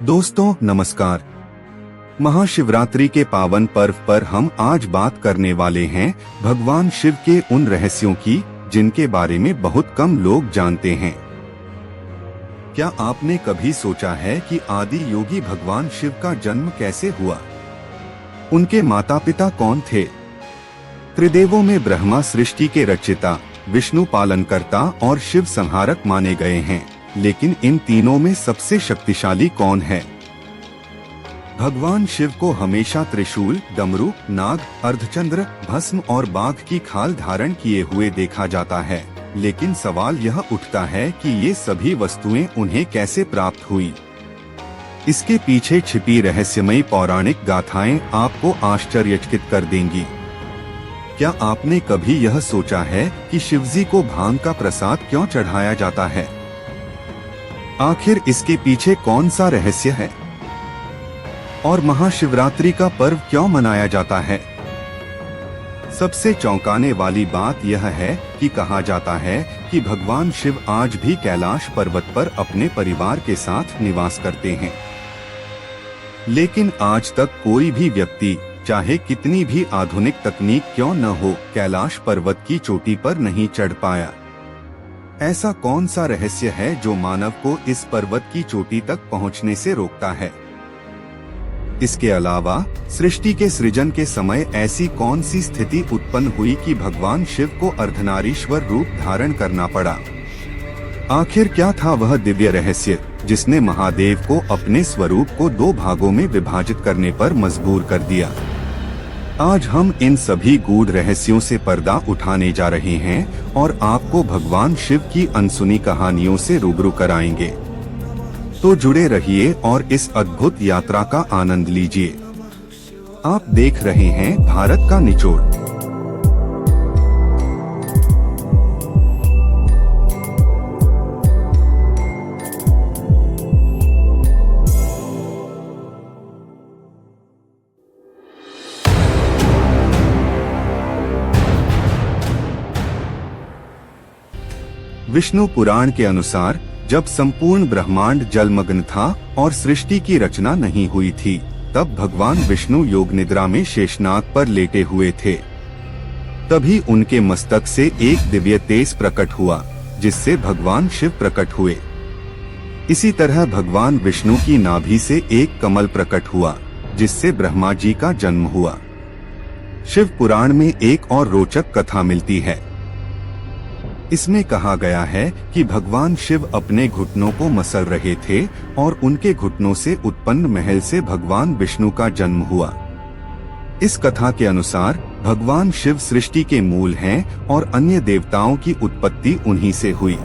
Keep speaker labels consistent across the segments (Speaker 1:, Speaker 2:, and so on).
Speaker 1: दोस्तों नमस्कार। महाशिवरात्रि के पावन पर्व पर हम आज बात करने वाले हैं भगवान शिव के उन रहस्यों की जिनके बारे में बहुत कम लोग जानते हैं। क्या आपने कभी सोचा है कि आदि योगी भगवान शिव का जन्म कैसे हुआ? उनके माता पिता कौन थे? त्रिदेवों में ब्रह्मा सृष्टि के रचयिता, विष्णु पालनकर्ता और शिव संहारक माने गए हैं, लेकिन इन तीनों में सबसे शक्तिशाली कौन है? भगवान शिव को हमेशा त्रिशूल, डमरू, नाग, अर्धचंद्र, भस्म और बाघ की खाल धारण किए हुए देखा जाता है, लेकिन सवाल यह उठता है कि ये सभी वस्तुएं उन्हें कैसे प्राप्त हुई? इसके पीछे छिपी रहस्यमयी पौराणिक गाथाएं आपको आश्चर्यचकित कर देंगी। क्या आपने कभी यह सोचा है कि शिवजी को भांग का प्रसाद क्यों चढ़ाया जाता है? आखिर इसके पीछे कौन सा रहस्य है? और महाशिवरात्रि का पर्व क्यों मनाया जाता है? सबसे चौंकाने वाली बात यह है कि कहा जाता है कि भगवान शिव आज भी कैलाश पर्वत पर अपने परिवार के साथ निवास करते हैं, लेकिन आज तक कोई भी व्यक्ति, चाहे कितनी भी आधुनिक तकनीक क्यों न हो, कैलाश पर्वत की चोटी पर नहीं चढ़ पाया। ऐसा कौन सा रहस्य है जो मानव को इस पर्वत की चोटी तक पहुंचने से रोकता है? इसके अलावा सृष्टि के सृजन के समय ऐसी कौन सी स्थिति उत्पन्न हुई कि भगवान शिव को अर्धनारीश्वर रूप धारण करना पड़ा? आखिर क्या था वह दिव्य रहस्य जिसने महादेव को अपने स्वरूप को दो भागों में विभाजित करने पर मजबूर कर दिया? आज हम इन सभी गूढ़ रहस्यों से पर्दा उठाने जा रहे हैं और आपको भगवान शिव की अनसुनी कहानियों से रूबरू कराएंगे। तो जुड़े रहिए और इस अद्भुत यात्रा का आनंद लीजिए। आप देख रहे हैं भारत का निचोड़। विष्णु पुराण के अनुसार जब संपूर्ण ब्रह्मांड जलमग्न था और सृष्टि की रचना नहीं हुई थी, तब भगवान विष्णु योग निद्रा में शेषनाग पर लेटे हुए थे। तभी उनके मस्तक से एक दिव्य तेज प्रकट हुआ, जिससे भगवान शिव प्रकट हुए। इसी तरह भगवान विष्णु की नाभि से एक कमल प्रकट हुआ, जिससे ब्रह्मा जी का जन्म हुआ। शिव पुराण में एक और रोचक कथा मिलती है। इसमें कहा गया है कि भगवान शिव अपने घुटनों को मसल रहे थे और उनके घुटनों से उत्पन्न महल से भगवान विष्णु का जन्म हुआ। इस कथा के अनुसार भगवान शिव सृष्टि के मूल हैं और अन्य देवताओं की उत्पत्ति उन्हीं से हुई।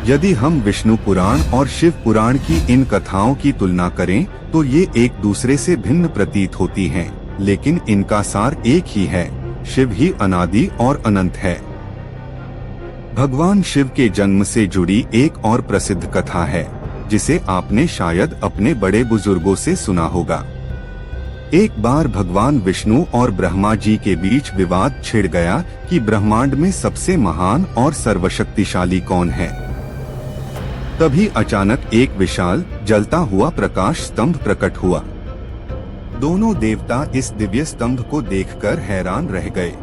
Speaker 1: यदि हम विष्णु पुराण और शिव पुराण की इन कथाओं की तुलना करें तो ये एक दूसरे से भिन्न प्रतीत होती हैं, लेकिन इनका सार एक ही है, शिव ही अनादि और अनंत है। भगवान शिव के जन्म से जुड़ी एक और प्रसिद्ध कथा है, जिसे आपने शायद अपने बड़े बुजुर्गों से सुना होगा। एक बार भगवान विष्णु और ब्रह्मा जी के बीच विवाद छिड़ गया कि ब्रह्मांड में सबसे महान और सर्वशक्तिशाली कौन है। तभी अचानक एक विशाल जलता हुआ प्रकाश स्तंभ प्रकट हुआ। दोनों देवता इस दिव्य स्तंभ को देखकर हैरान रह गए।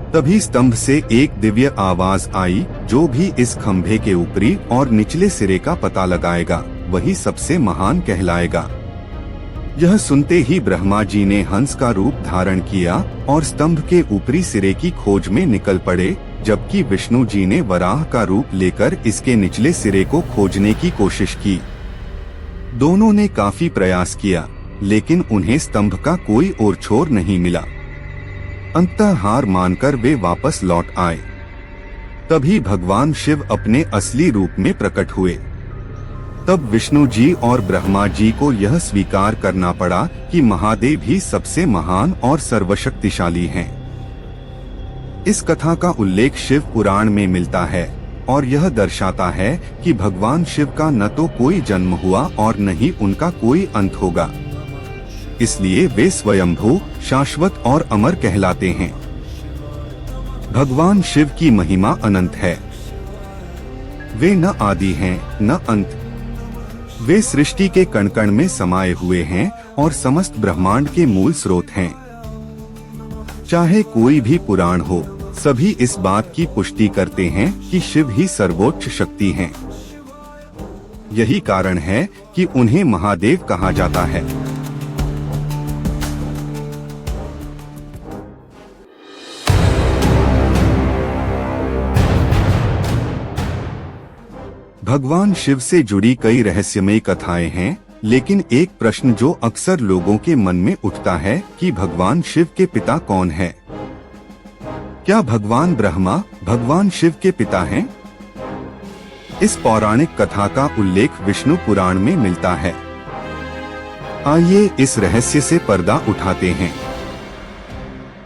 Speaker 1: तभी स्तंभ से एक दिव्य आवाज आई, जो भी इस खंभे के ऊपरी और निचले सिरे का पता लगाएगा, वही सबसे महान कहलाएगा। यह सुनते ही ब्रह्मा जी ने हंस का रूप धारण किया और स्तंभ के ऊपरी सिरे की खोज में निकल पड़े, जबकि विष्णु जी ने वराह का रूप लेकर इसके निचले सिरे को खोजने की कोशिश की। दोनों ने काफी प्रयास किया, लेकिन उन्हें स्तंभ का कोई और छोर नहीं मिला। अंततः हार मानकर वे वापस लौट आए। तभी भगवान शिव अपने असली रूप में प्रकट हुए। तब विष्णु जी और ब्रह्मा जी को यह स्वीकार करना पड़ा कि महादेव ही सबसे महान और सर्वशक्तिशाली हैं। इस कथा का उल्लेख शिव पुराण में मिलता है और यह दर्शाता है कि भगवान शिव का न तो कोई जन्म हुआ और न ही उनका कोई अंत होगा। इसलिए वे स्वयंभू, शाश्वत और अमर कहलाते हैं। भगवान शिव की महिमा अनंत है। वे न आदि हैं न अंत। वे सृष्टि के कण कण में समाये हुए हैं और समस्त ब्रह्मांड के मूल स्रोत हैं। चाहे कोई भी पुराण हो, सभी इस बात की पुष्टि करते हैं कि शिव ही सर्वोच्च शक्ति हैं। यही कारण है कि उन्हें महादेव कहा जाता है। भगवान शिव से जुड़ी कई रहस्यमयी कथाएं हैं, लेकिन एक प्रश्न जो अक्सर लोगों के मन में उठता है कि भगवान शिव के पिता कौन है? क्या भगवान ब्रह्मा भगवान शिव के पिता हैं? इस पौराणिक कथा का उल्लेख विष्णु पुराण में मिलता है। आइए इस रहस्य से पर्दा उठाते हैं।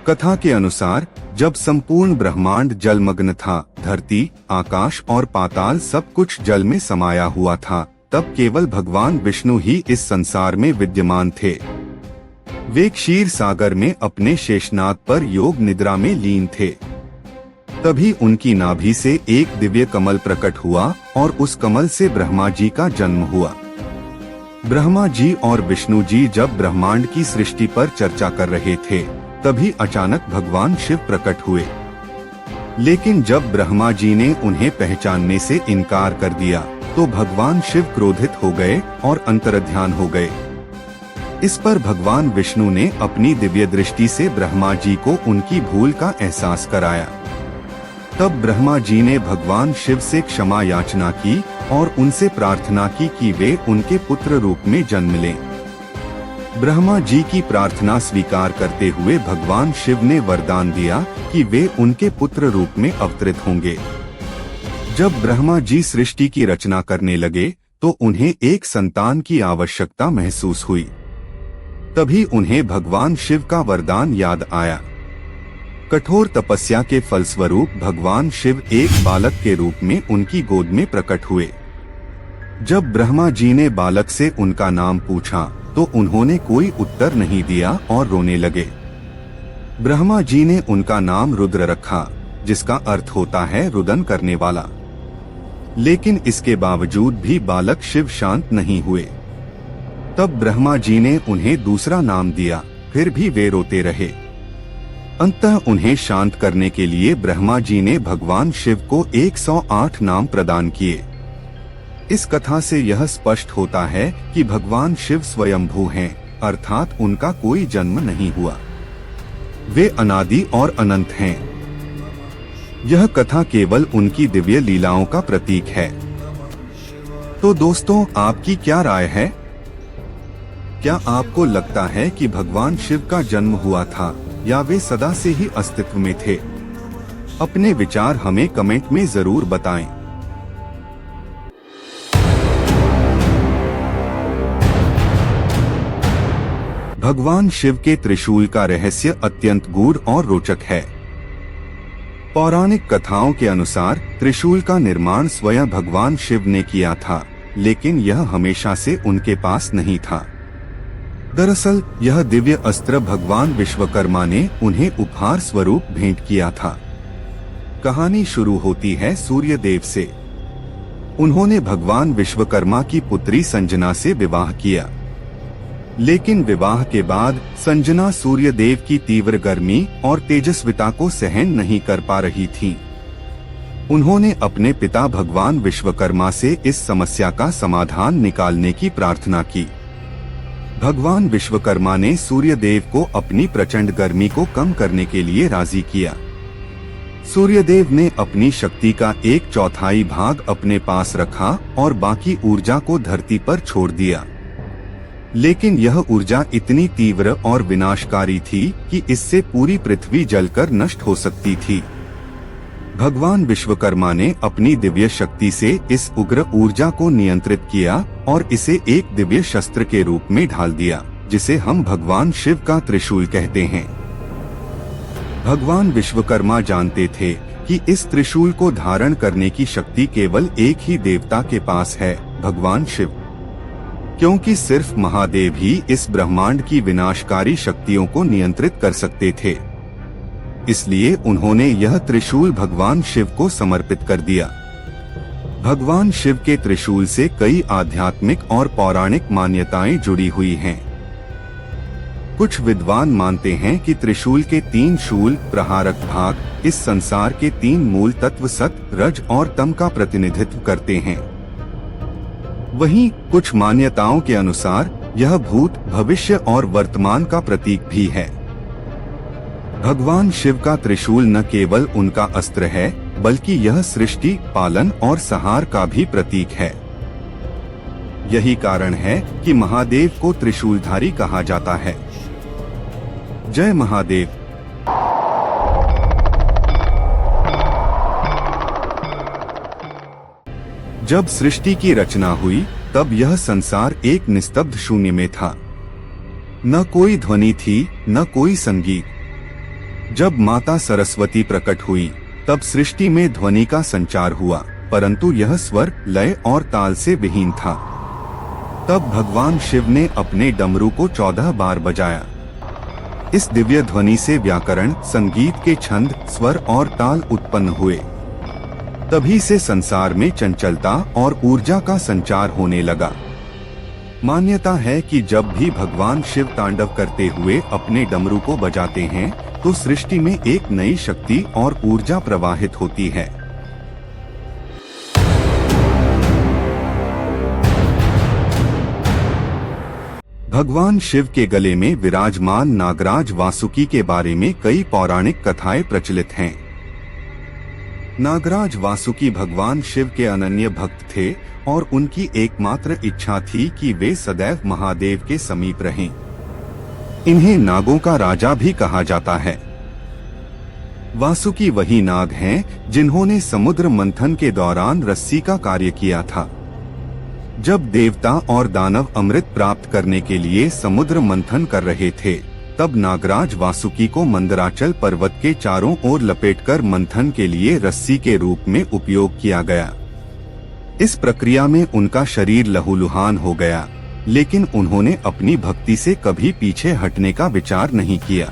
Speaker 1: कथा के अनुसार जब संपूर्ण ब्रह्मांड जलमग्न था, धरती, आकाश और पाताल सब कुछ जल में समाया हुआ था, तब केवल भगवान विष्णु ही इस संसार में विद्यमान थे। वे क्षीर सागर में अपने शेषनाग पर योग निद्रा में लीन थे। तभी उनकी नाभि से एक दिव्य कमल प्रकट हुआ और उस कमल से ब्रह्मा जी का जन्म हुआ। ब्रह्मा जी और विष्णु जी जब ब्रह्मांड की सृष्टि पर चर्चा कर रहे थे, तभी अचानक भगवान शिव प्रकट हुए। लेकिन जब ब्रह्मा जी ने उन्हें पहचानने से इनकार कर दिया, तो भगवान शिव क्रोधित हो गए और अंतर्ध्यान हो गए। इस पर भगवान विष्णु ने अपनी दिव्य दृष्टि से ब्रह्मा जी को उनकी भूल का एहसास कराया। तब ब्रह्मा जी ने भगवान शिव से क्षमा याचना की और उनसे प्रार्थना की कि वे उनके पुत्र रूप में जन्म लें। ब्रह्मा जी की प्रार्थना स्वीकार करते हुए भगवान शिव ने वरदान दिया कि वे उनके पुत्र रूप में अवतरित होंगे। जब ब्रह्मा जी सृष्टि की रचना करने लगे, तो उन्हें एक संतान की आवश्यकता महसूस हुई। तभी उन्हें भगवान शिव का वरदान याद आया। कठोर तपस्या के फलस्वरूप भगवान शिव एक बालक के रूप में उनकी गोद में प्रकट हुए। जब ब्रह्मा जी ने बालक से उनका नाम पूछा, तो उन्होंने कोई उत्तर नहीं दिया और रोने लगे। ब्रह्मा जी ने उनका नाम रुद्र रखा, जिसका अर्थ होता है रुदन करने वाला। लेकिन इसके बावजूद भी बालक शिव शांत नहीं हुए। तब ब्रह्मा जी ने उन्हें दूसरा नाम दिया, फिर भी वे रोते रहे। अंततः उन्हें शांत करने के लिए ब्रह्मा जी ने भगवान शिव को 108 नाम प्रदान किए। इस कथा से यह स्पष्ट होता है कि भगवान शिव स्वयंभू हैं, अर्थात उनका कोई जन्म नहीं हुआ। वे अनादि और अनंत हैं। यह कथा केवल उनकी दिव्य लीलाओं का प्रतीक है। तो दोस्तों, आपकी क्या राय है? क्या आपको लगता है कि भगवान शिव का जन्म हुआ था या वे सदा से ही अस्तित्व में थे? अपने विचार हमें कमेंट में जरूर बताएं। भगवान शिव के त्रिशूल का रहस्य अत्यंत गूढ़ और रोचक है। पौराणिक कथाओं के अनुसार त्रिशूल का निर्माण स्वयं भगवान शिव ने किया था, लेकिन यह हमेशा से उनके पास नहीं था। दरअसल यह दिव्य अस्त्र भगवान विश्वकर्मा ने उन्हें उपहार स्वरूप भेंट किया था। कहानी शुरू होती है सूर्य देव से। उन्होंने भगवान विश्वकर्मा की पुत्री संजना से विवाह किया। लेकिन विवाह के बाद संजना सूर्य देव की तीव्र गर्मी और तेजस्विता को सहन नहीं कर पा रही थीं। उन्होंने अपने पिता भगवान विश्वकर्मा से इस समस्या का समाधान निकालने की प्रार्थना की। भगवान विश्वकर्मा ने सूर्य देव को अपनी प्रचंड गर्मी को कम करने के लिए राजी किया। सूर्य देव ने अपनी शक्ति का 1/4 भाग अपने पास रखा और बाकी ऊर्जा को धरती पर छोड़ दिया। लेकिन यह ऊर्जा इतनी तीव्र और विनाशकारी थी कि इससे पूरी पृथ्वी जलकर नष्ट हो सकती थी। भगवान विश्वकर्मा ने अपनी दिव्य शक्ति से इस उग्र ऊर्जा को नियंत्रित किया और इसे एक दिव्य शस्त्र के रूप में ढाल दिया, जिसे हम भगवान शिव का त्रिशूल कहते हैं। भगवान विश्वकर्मा जानते थे कि इस त्रिशूल को धारण करने की शक्ति केवल एक ही देवता के पास है, भगवान शिव। क्योंकि सिर्फ महादेव ही इस ब्रह्मांड की विनाशकारी शक्तियों को नियंत्रित कर सकते थे। इसलिए उन्होंने यह त्रिशूल भगवान शिव को समर्पित कर दिया। भगवान शिव के त्रिशूल से कई आध्यात्मिक और पौराणिक मान्यताएं जुड़ी हुई हैं। कुछ विद्वान मानते हैं कि त्रिशूल के 3 शूल प्रहारक भाग इस संसार के 3 मूल तत्व सत, रज और तम का प्रतिनिधित्व करते हैं। वहीं कुछ मान्यताओं के अनुसार यह भूत, भविष्य और वर्तमान का प्रतीक भी है। भगवान शिव का त्रिशूल न केवल उनका अस्त्र है, बल्कि यह सृष्टि, पालन और संहार का भी प्रतीक है। यही कारण है कि महादेव को त्रिशूलधारी कहा जाता है। जय महादेव। जब सृष्टि की रचना हुई तब यह संसार एक निस्तब्ध शून्य में था। न कोई ध्वनि थी, न कोई संगीत। जब माता सरस्वती प्रकट हुई तब सृष्टि में ध्वनि का संचार हुआ, परंतु यह स्वर, लय और ताल से विहीन था। तब भगवान शिव ने अपने डमरू को 14 बार बजाया। इस दिव्य ध्वनि से व्याकरण, संगीत के छंद, स्वर और ताल उत्पन्न हुए। तभी से संसार में चंचलता और ऊर्जा का संचार होने लगा। मान्यता है कि जब भी भगवान शिव तांडव करते हुए अपने डमरू को बजाते हैं तो सृष्टि में एक नई शक्ति और ऊर्जा प्रवाहित होती है। भगवान शिव के गले में विराजमान नागराज वासुकी के बारे में कई पौराणिक कथाएं प्रचलित हैं। नागराज वासुकी भगवान शिव के अनन्य भक्त थे और उनकी एकमात्र इच्छा थी कि वे सदैव महादेव के समीप रहें। इन्हें नागों का राजा भी कहा जाता है। वासुकी वही नाग हैं जिन्होंने समुद्र मंथन के दौरान रस्सी का कार्य किया था। जब देवता और दानव अमृत प्राप्त करने के लिए समुद्र मंथन कर रहे थे, तब नागराज वासुकी को मंदराचल पर्वत के चारों ओर लपेटकर मंथन के लिए रस्सी के रूप में उपयोग किया गया। इस प्रक्रिया में उनका शरीर लहूलुहान हो गया, लेकिन उन्होंने अपनी भक्ति से कभी पीछे हटने का विचार नहीं किया।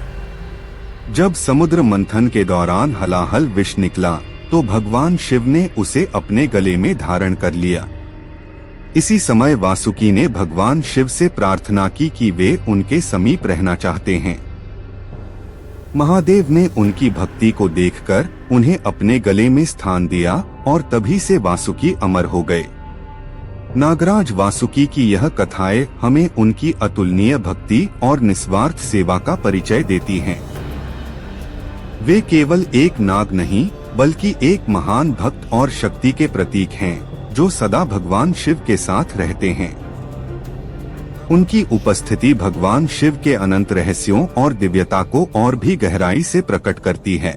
Speaker 1: जब समुद्र मंथन के दौरान हलाहल विष निकला, तो भगवान शिव ने उसे अपने गले में धारण कर लिया। इसी समय वासुकी ने भगवान शिव से प्रार्थना की कि वे उनके समीप रहना चाहते हैं। महादेव ने उनकी भक्ति को देखकर उन्हें अपने गले में स्थान दिया और तभी से वासुकी अमर हो गए। नागराज वासुकी की यह कथाएं हमें उनकी अतुलनीय भक्ति और निस्वार्थ सेवा का परिचय देती हैं। वे केवल एक नाग नहीं, बल्कि एक महान भक्त और शक्ति के प्रतीक हैं, जो सदा भगवान शिव के साथ रहते हैं। उनकी उपस्थिति भगवान शिव के अनंत रहस्यों और दिव्यता को और भी गहराई से प्रकट करती है।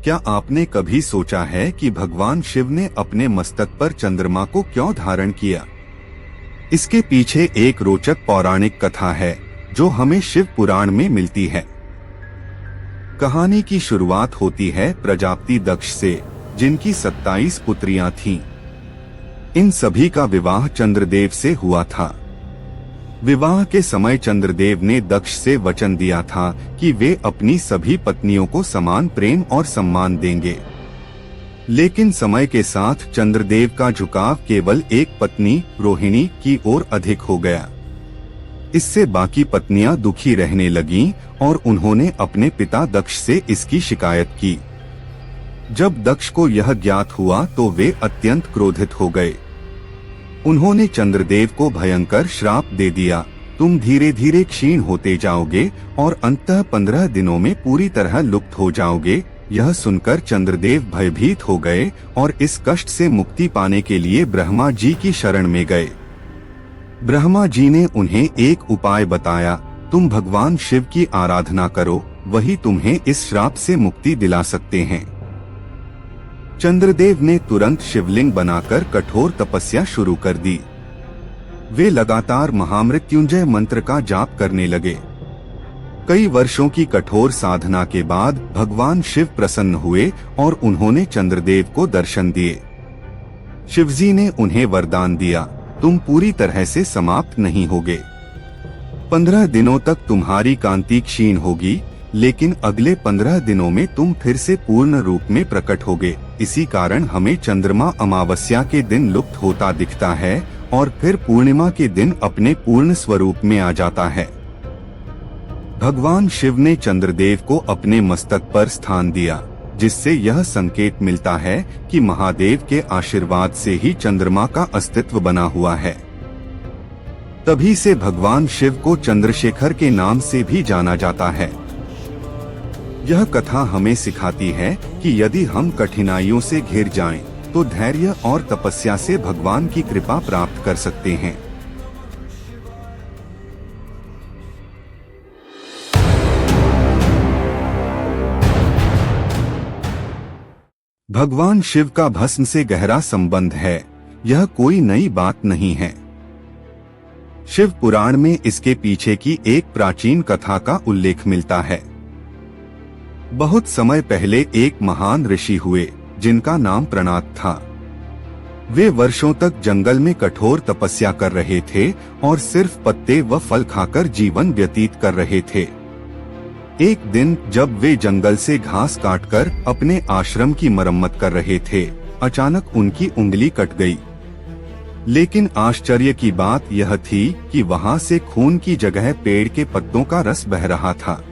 Speaker 1: क्या आपने कभी सोचा है कि भगवान शिव ने अपने मस्तक पर चंद्रमा को क्यों धारण किया? इसके पीछे एक रोचक पौराणिक कथा है जो हमें शिव पुराण में मिलती है। कहानी की शुरुआत होती है प्रजापति दक्ष से, जिनकी 27 पुत्रियां थीं। इन सभी का विवाह चंद्रदेव से हुआ था। विवाह के समय चंद्रदेव ने दक्ष से वचन दिया था कि वे अपनी सभी पत्नियों को समान प्रेम और सम्मान देंगे। लेकिन समय के साथ चंद्रदेव का झुकाव केवल एक पत्नी रोहिणी की ओर अधिक हो गया। इससे बाकी पत्नियां दुखी रहने लगीं और उन्होंने अपने पिता दक्ष से इसकी शिकायत की। जब दक्ष को यह ज्ञात हुआ तो वे अत्यंत क्रोधित हो गए। उन्होंने चंद्रदेव को भयंकर श्राप दे दिया, तुम धीरे धीरे क्षीण होते जाओगे और अंततः 15 दिनों में पूरी तरह लुप्त हो जाओगे। यह सुनकर चंद्रदेव भयभीत हो गए और इस कष्ट से मुक्ति पाने के लिए ब्रह्मा जी की शरण में गए। ब्रह्मा जी ने उन्हें एक उपाय बताया, तुम भगवान शिव की आराधना करो, वही तुम्हें इस श्राप से मुक्ति दिला सकते हैं। चंद्रदेव ने तुरंत शिवलिंग बनाकर कठोर तपस्या शुरू कर दी। वे लगातार महामृत्युंजय मंत्र का जाप करने लगे। कई वर्षों की कठोर साधना के बाद भगवान शिव प्रसन्न हुए और उन्होंने चंद्रदेव को दर्शन दिए। शिवजी ने उन्हें वरदान दिया, तुम पूरी तरह से समाप्त नहीं होगे। 15 दिनों तक तुम्हारी कांति क्षीण होगी, लेकिन अगले 15 दिनों में तुम फिर से पूर्ण रूप में प्रकट होगे। इसी कारण हमें चंद्रमा अमावस्या के दिन लुप्त होता दिखता है और फिर पूर्णिमा के दिन अपने पूर्ण स्वरूप में आ जाता है। भगवान शिव ने चंद्रदेव को अपने मस्तक पर स्थान दिया, जिससे यह संकेत मिलता है कि महादेव के आशीर्वाद से ही चंद्रमा का अस्तित्व बना हुआ है। तभी से भगवान शिव को चंद्रशेखर के नाम से भी जाना जाता है। यह कथा हमें सिखाती है कि यदि हम कठिनाइयों से घिर जाएं, तो धैर्य और तपस्या से भगवान की कृपा प्राप्त कर सकते हैं। भगवान शिव का भस्म से गहरा संबंध है, यह कोई नई बात नहीं है। शिव पुराण में इसके पीछे की एक प्राचीन कथा का उल्लेख मिलता है। बहुत समय पहले एक महान ऋषि हुए जिनका नाम प्रणात था। वे वर्षों तक जंगल में कठोर तपस्या कर रहे थे और सिर्फ पत्ते व फल खाकर जीवन व्यतीत कर रहे थे। एक दिन जब वे जंगल से घास काटकर अपने आश्रम की मरम्मत कर रहे थे, अचानक उनकी उंगली कट गई। लेकिन आश्चर्य की बात यह थी कि वहां से खून की जगह पेड़ के पत्तों का रस बह रहा था।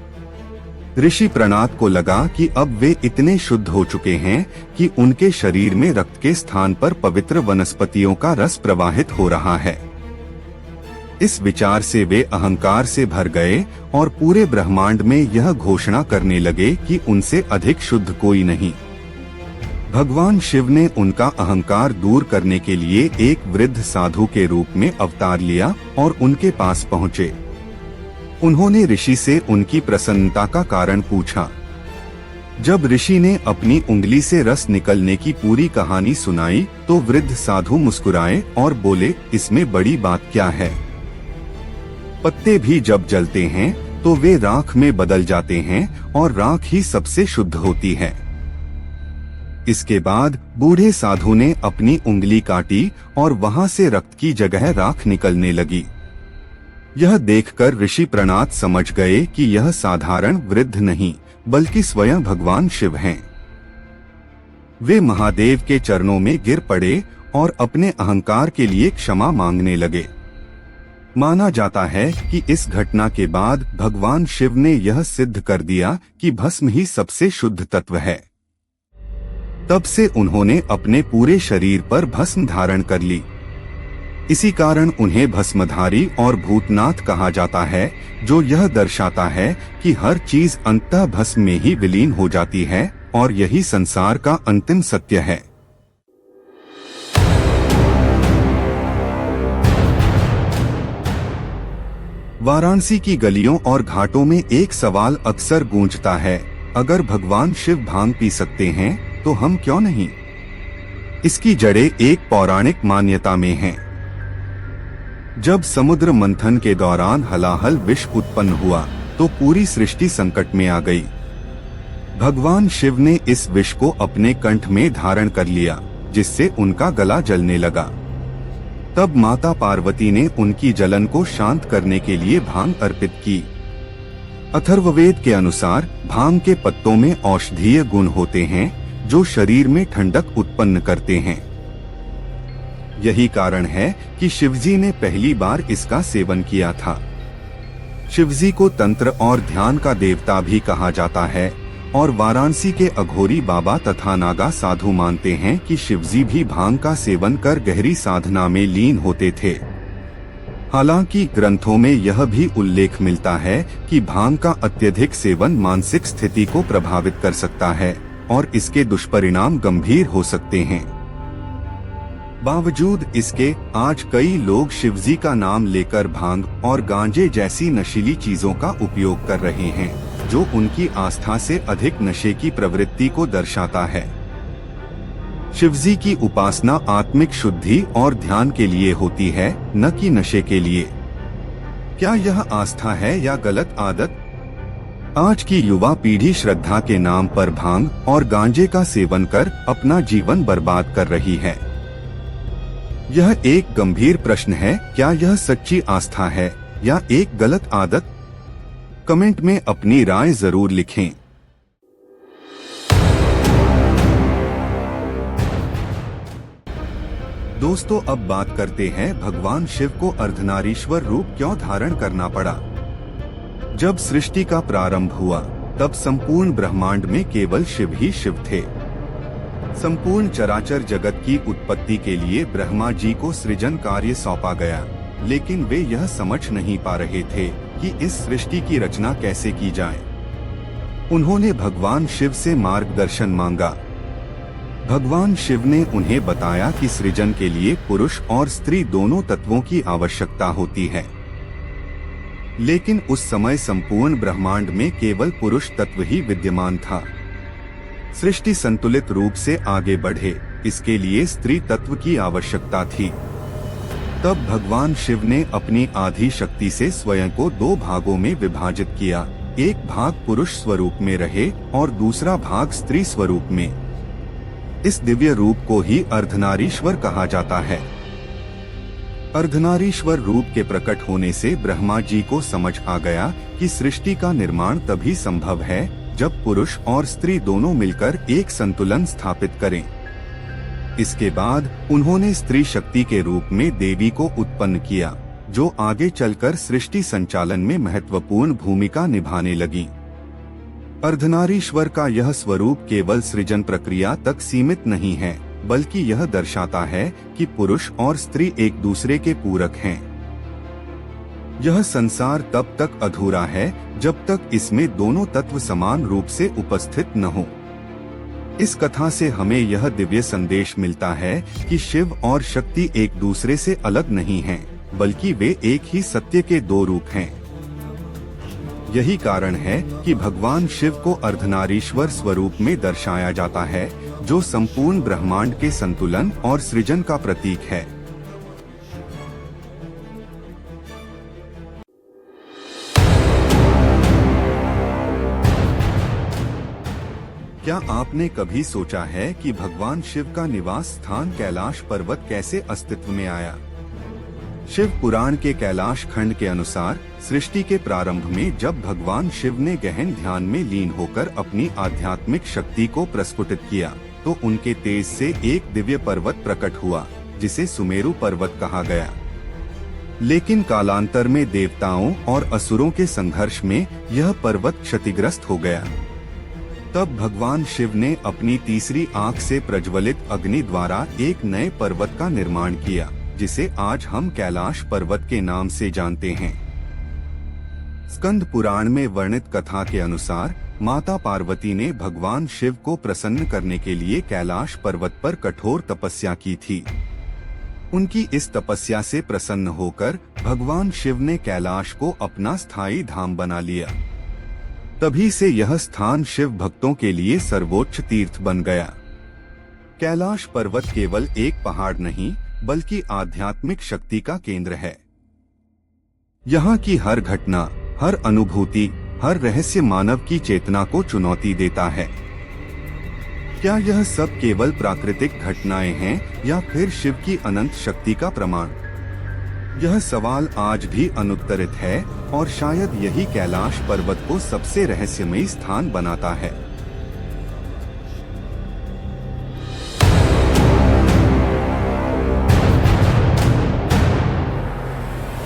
Speaker 1: ऋषि प्रणात को लगा कि अब वे इतने शुद्ध हो चुके हैं कि उनके शरीर में रक्त के स्थान पर पवित्र वनस्पतियों का रस प्रवाहित हो रहा है। इस विचार से वे अहंकार से भर गए और पूरे ब्रह्मांड में यह घोषणा करने लगे कि उनसे अधिक शुद्ध कोई नहीं। भगवान शिव ने उनका अहंकार दूर करने के लिए एक वृद्ध साधु के रूप में अवतार लिया और उनके पास पहुँचे। उन्होंने ऋषि से उनकी प्रसन्नता का कारण पूछा। जब ऋषि ने अपनी उंगली से रस निकलने की पूरी कहानी सुनाई, तो वृद्ध साधु मुस्कुराए और बोले, इसमें बड़ी बात क्या है? पत्ते भी जब जलते हैं तो वे राख में बदल जाते हैं और राख ही सबसे शुद्ध होती है। इसके बाद बूढ़े साधु ने अपनी उंगली काटी और वहां से रक्त की जगह राख निकलने लगी। यह देखकर ऋषि प्रणात समझ गए कि यह साधारण वृद्ध नहीं बल्कि स्वयं भगवान शिव हैं। वे महादेव के चरणों में गिर पड़े और अपने अहंकार के लिए क्षमा मांगने लगे। माना जाता है कि इस घटना के बाद भगवान शिव ने यह सिद्ध कर दिया कि भस्म ही सबसे शुद्ध तत्व है। तब से उन्होंने अपने पूरे शरीर पर भस्म धारण कर ली। इसी कारण उन्हें भस्मधारी और भूतनाथ कहा जाता है, जो यह दर्शाता है कि हर चीज अंततः भस्म में ही विलीन हो जाती है और यही संसार का अंतिम सत्य है। वाराणसी की गलियों और घाटों में एक सवाल अक्सर गूंजता है, अगर भगवान शिव भांग पी सकते हैं तो हम क्यों नहीं? इसकी जड़ें एक पौराणिक मान्यता में हैं। जब समुद्र मंथन के दौरान हलाहल विष उत्पन्न हुआ तो पूरी सृष्टि संकट में आ गई। भगवान शिव ने इस विष को अपने कंठ में धारण कर लिया, जिससे उनका गला जलने लगा। तब माता पार्वती ने उनकी जलन को शांत करने के लिए भांग अर्पित की। अथर्ववेद के अनुसार भांग के पत्तों में औषधीय गुण होते हैं, जो शरीर में ठंडक उत्पन्न करते हैं। यही कारण है कि शिवजी ने पहली बार इसका सेवन किया था। शिवजी को तंत्र और ध्यान का देवता भी कहा जाता है और वाराणसी के अघोरी बाबा तथा नागा साधु मानते हैं कि शिवजी भी भांग का सेवन कर गहरी साधना में लीन होते थे। हालांकि ग्रंथों में यह भी उल्लेख मिलता है कि भांग का अत्यधिक सेवन मानसिक स्थिति को प्रभावित कर सकता है और इसके दुष्परिणाम गंभीर हो सकते हैं। बावजूद इसके आज कई लोग शिवजी का नाम लेकर भांग और गांजे जैसी नशीली चीजों का उपयोग कर रहे हैं, जो उनकी आस्था से अधिक नशे की प्रवृत्ति को दर्शाता है। शिवजी की उपासना आत्मिक शुद्धि और ध्यान के लिए होती है, न कि नशे के लिए। क्या यह आस्था है या गलत आदत? आज की युवा पीढ़ी श्रद्धा के नाम पर भांग और गांजे का सेवन कर अपना जीवन बर्बाद कर रही है। यह एक गंभीर प्रश्न है, क्या यह सच्ची आस्था है या एक गलत आदत? कमेंट में अपनी राय जरूर लिखें। दोस्तों, अब बात करते हैं भगवान शिव को अर्धनारीश्वर रूप क्यों धारण करना पड़ा। जब सृष्टि का प्रारंभ हुआ तब संपूर्ण ब्रह्मांड में केवल शिव ही शिव थे। संपूर्ण चराचर जगत की उत्पत्ति के लिए ब्रह्मा जी को सृजन कार्य सौंपा गया, लेकिन वे यह समझ नहीं पा रहे थे कि इस सृष्टि की रचना कैसे की जाए। उन्होंने भगवान शिव से मार्गदर्शन मांगा। भगवान शिव ने उन्हें बताया कि सृजन के लिए पुरुष और स्त्री दोनों तत्वों की आवश्यकता होती है, लेकिन उस समय संपूर्ण ब्रह्मांड में केवल पुरुष तत्व ही विद्यमान था। सृष्टि संतुलित रूप से आगे बढ़े, इसके लिए स्त्री तत्व की आवश्यकता थी। तब भगवान शिव ने अपनी आधी शक्ति से स्वयं को दो भागों में विभाजित किया। एक भाग पुरुष स्वरूप में रहे और दूसरा भाग स्त्री स्वरूप में। इस दिव्य रूप को ही अर्धनारीश्वर कहा जाता है। अर्धनारीश्वर रूप के प्रकट होने से ब्रह्मा जी को समझ आ गया कि सृष्टि का निर्माण तभी संभव है जब पुरुष और स्त्री दोनों मिलकर एक संतुलन स्थापित करें। इसके बाद उन्होंने स्त्री शक्ति के रूप में देवी को उत्पन्न किया, जो आगे चलकर सृष्टि संचालन में महत्वपूर्ण भूमिका निभाने लगी। अर्धनारीश्वर का यह स्वरूप केवल सृजन प्रक्रिया तक सीमित नहीं है, बल्कि यह दर्शाता है कि पुरुष और स्त्री एक दूसरे के पूरक हैं। यह संसार तब तक अधूरा है जब तक इसमें दोनों तत्व समान रूप से उपस्थित न हो। इस कथा से हमें यह दिव्य संदेश मिलता है कि शिव और शक्ति एक दूसरे से अलग नहीं हैं, बल्कि वे एक ही सत्य के दो रूप हैं। यही कारण है कि भगवान शिव को अर्धनारीश्वर स्वरूप में दर्शाया जाता है, जो संपूर्ण ब्रह्मांड के संतुलन और सृजन का प्रतीक है। क्या आपने कभी सोचा है कि भगवान शिव का निवास स्थान कैलाश पर्वत कैसे अस्तित्व में आया? शिव पुराण के कैलाश खंड के अनुसार सृष्टि के प्रारंभ में जब भगवान शिव ने गहन ध्यान में लीन होकर अपनी आध्यात्मिक शक्ति को प्रस्फुटित किया, तो उनके तेज से एक दिव्य पर्वत प्रकट हुआ, जिसे सुमेरु पर्वत कहा गया। लेकिन कालांतर में देवताओं और असुरों के संघर्ष में यह पर्वत क्षतिग्रस्त हो गया। तब भगवान शिव ने अपनी तीसरी आंख से प्रज्वलित अग्नि द्वारा एक नए पर्वत का निर्माण किया, जिसे आज हम कैलाश पर्वत के नाम से जानते हैं। स्कंद पुराण में वर्णित कथा के अनुसार माता पार्वती ने भगवान शिव को प्रसन्न करने के लिए कैलाश पर्वत पर कठोर तपस्या की थी। उनकी इस तपस्या से प्रसन्न होकर भगवान शिव ने कैलाश को अपना स्थायी धाम बना लिया। तभी से यह स्थान शिव भक्तों के लिए सर्वोच्च तीर्थ बन गया। कैलाश पर्वत केवल एक पहाड़ नहीं, बल्कि आध्यात्मिक शक्ति का केंद्र है। यहाँ की हर घटना, हर अनुभूति, हर रहस्य मानव की चेतना को चुनौती देता है। क्या यह सब केवल प्राकृतिक घटनाएं हैं या फिर शिव की अनंत शक्ति का प्रमाण? यह सवाल आज भी अनुत्तरित है और शायद यही कैलाश पर्वत को सबसे रहस्यमयी स्थान बनाता है।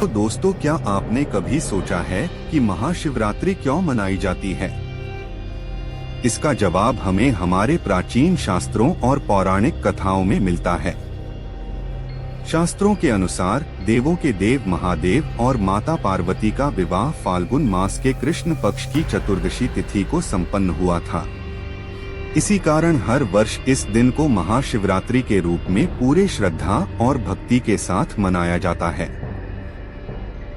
Speaker 1: तो दोस्तों, क्या आपने कभी सोचा है कि महाशिवरात्रि क्यों मनाई जाती है? इसका जवाब हमें हमारे प्राचीन शास्त्रों और पौराणिक कथाओं में मिलता है। शास्त्रों के अनुसार देवों के देव महादेव और माता पार्वती का विवाह फाल्गुन मास के कृष्ण पक्ष की चतुर्दशी तिथि को संपन्न हुआ था। इसी कारण हर वर्ष इस दिन को महाशिवरात्रि के रूप में पूरे श्रद्धा और भक्ति के साथ मनाया जाता है।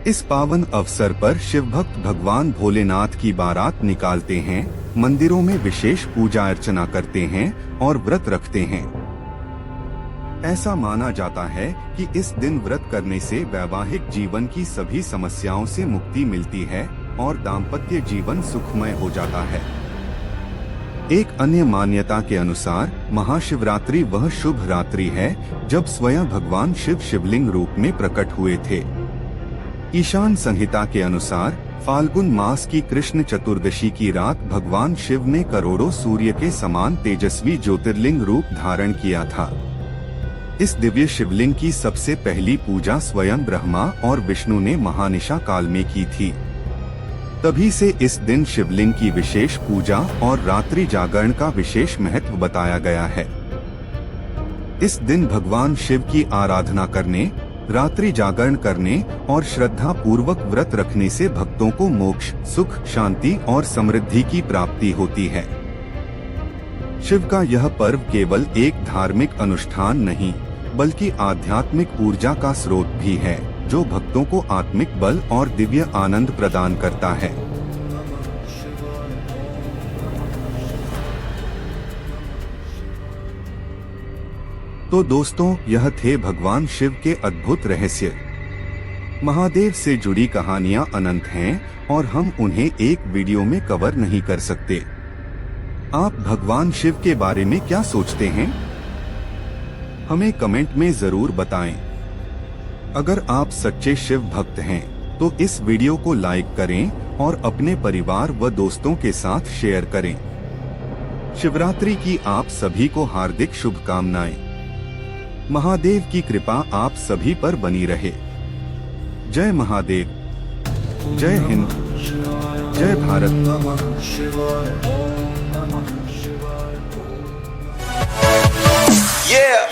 Speaker 1: इस पावन अवसर पर शिव भक्त भगवान भोलेनाथ की बारात निकालते हैं, मंदिरों में विशेष पूजा अर्चना करते हैं और व्रत रखते हैं। ऐसा माना जाता है कि इस दिन व्रत करने से वैवाहिक जीवन की सभी समस्याओं से मुक्ति मिलती है और दाम्पत्य जीवन सुखमय हो जाता है। एक अन्य मान्यता के अनुसार महाशिवरात्रि वह शुभ रात्रि है जब स्वयं भगवान शिव शिवलिंग रूप में प्रकट हुए थे। ईशान संहिता के अनुसार फाल्गुन मास की कृष्ण चतुर्दशी की रात भगवान शिव ने करोड़ों सूर्य के समान तेजस्वी ज्योतिर्लिंग रूप धारण किया था। इस दिव्य शिवलिंग की सबसे पहली पूजा स्वयं ब्रह्मा और विष्णु ने महानिशा काल में की थी। तभी से इस दिन शिवलिंग की विशेष पूजा और रात्रि जागरण का विशेष महत्व बताया गया है। इस दिन भगवान शिव की आराधना करने, रात्रि जागरण करने और श्रद्धा पूर्वक व्रत रखने से भक्तों को मोक्ष, सुख, शांति और समृद्धि की प्राप्ति होती है। शिव का यह पर्व केवल एक धार्मिक अनुष्ठान नहीं, बल्कि आध्यात्मिक ऊर्जा का स्रोत भी है, जो भक्तों को आत्मिक बल और दिव्य आनंद प्रदान करता है। तो दोस्तों, यह थे भगवान शिव के अद्भुत रहस्य। महादेव से जुड़ी कहानियां अनंत हैं और हम उन्हें एक वीडियो में कवर नहीं कर सकते। आप भगवान शिव के बारे में क्या सोचते हैं? हमें कमेंट में जरूर बताएं। अगर आप सच्चे शिव भक्त हैं, तो इस वीडियो को लाइक करें और अपने परिवार व दोस्तों के साथ शेयर करें। शिवरात्रि की आप सभी को हार्दिक शुभकामनाएं। महादेव की कृपा आप सभी पर बनी रहे। जय महादेव, जय हिंद, जय भारत।
Speaker 2: Yeah!